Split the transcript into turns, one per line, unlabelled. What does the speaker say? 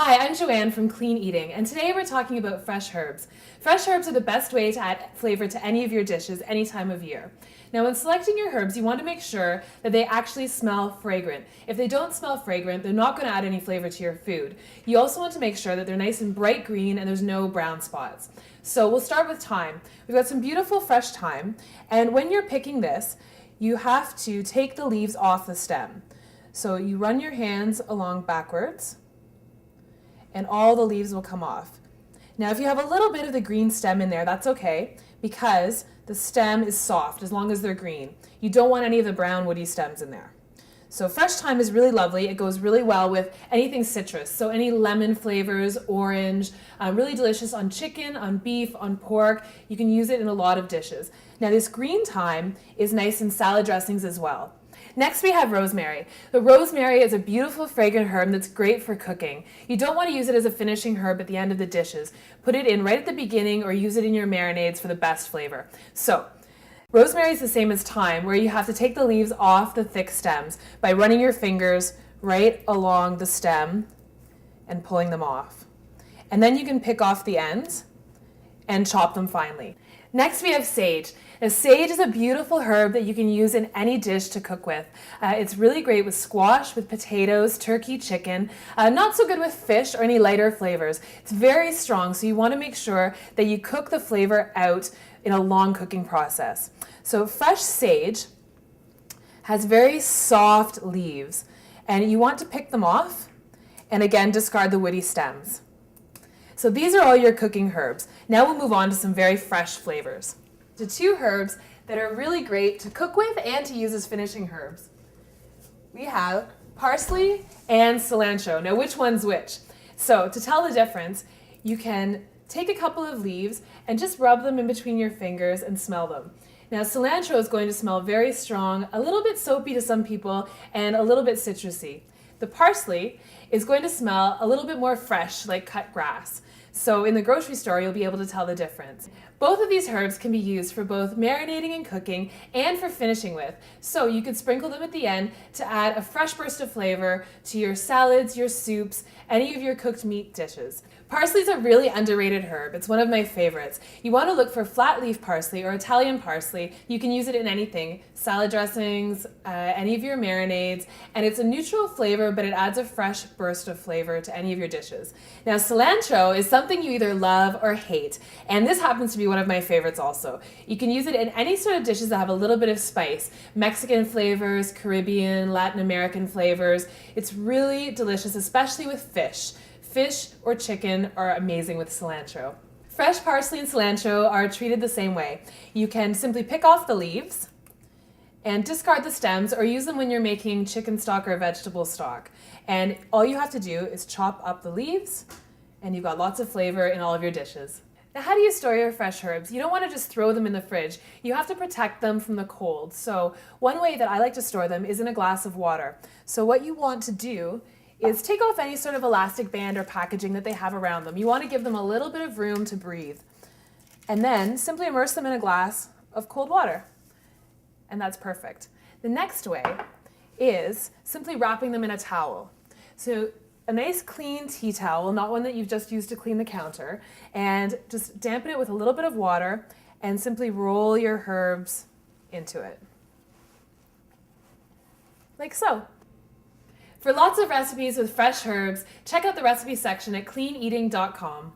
Hi, I'm Joanne from Clean Eating, and today we're talking about fresh herbs. Fresh herbs are the best way to add flavor to any of your dishes any time of year. Now, when selecting your herbs, you want to make sure that they actually smell fragrant. If they don't smell fragrant, they're not going to add any flavor to your food. You also want to make sure that they're nice and bright green and there's no brown spots. So we'll start with thyme. We've got some beautiful fresh thyme, and when you're picking this, you have to take the leaves off the stem. So you run your hands along backwards, and all the leaves will come off. Now, if you have a little bit of the green stem in there, that's okay, because the stem is soft as long as they're green. You don't want any of the brown woody stems in there. So fresh thyme is really lovely. It goes really well with anything citrus. So any lemon flavors, orange, really delicious on chicken, on beef, on pork. You can use it in a lot of dishes. Now, this green thyme is nice in salad dressings as well. Next, we have rosemary. The rosemary is a beautiful fragrant herb that's great for cooking. You don't want to use it as a finishing herb at the end of the dishes. Put it in right at the beginning or use it in your marinades for the best flavor. So, rosemary is the same as thyme, where you have to take the leaves off the thick stems by running your fingers right along the stem and pulling them off. And then you can pick off the ends and chop them finely. Next, we have sage. Now, sage is a beautiful herb that you can use in any dish to cook with. It's really great with squash, with potatoes, turkey, chicken. Not so good with fish or any lighter flavors. It's very strong, so you want to make sure that you cook the flavor out in a long cooking process. So fresh sage has very soft leaves, and you want to pick them off and again discard the woody stems. So these are all your cooking herbs. Now we'll move on to some very fresh flavors. To two herbs that are really great to cook with and to use as finishing herbs. We have parsley and cilantro. Now, which one's which? So to tell the difference, you can take a couple of leaves and just rub them in between your fingers and smell them. Now, cilantro is going to smell very strong, a little bit soapy to some people, and a little bit citrusy. The parsley is going to smell a little bit more fresh, like cut grass. So in the grocery store, you'll be able to tell the difference. Both of these herbs can be used for both marinating and cooking and for finishing with. So you could sprinkle them at the end to add a fresh burst of flavor to your salads, your soups, any of your cooked meat dishes. Parsley is a really underrated herb. It's one of my favorites. You want to look for flat leaf parsley or Italian parsley. You can use it in anything, salad dressings, any of your marinades, and it's a neutral flavor, but it adds a fresh burst of flavor to any of your dishes. Now, cilantro is something you either love or hate, and this happens to be one of my favorites also. You can use it in any sort of dishes that have a little bit of spice, Mexican flavors, Caribbean, Latin American flavors. It's really delicious, especially with fish. Fish or chicken are amazing with cilantro. Fresh parsley and cilantro are treated the same way. You can simply pick off the leaves and discard the stems or use them when you're making chicken stock or vegetable stock. And all you have to do is chop up the leaves and you've got lots of flavor in all of your dishes. Now, how do you store your fresh herbs? You don't want to just throw them in the fridge. You have to protect them from the cold. So one way that I like to store them is in a glass of water. So what you want to do is take off any sort of elastic band or packaging that they have around them. You want to give them a little bit of room to breathe. And then simply immerse them in a glass of cold water. And that's perfect. The next way is simply wrapping them in a towel. So a nice clean tea towel, not one that you've just used to clean the counter, and just dampen it with a little bit of water and simply roll your herbs into it. Like so. For lots of recipes with fresh herbs, check out the recipe section at cleaneating.com.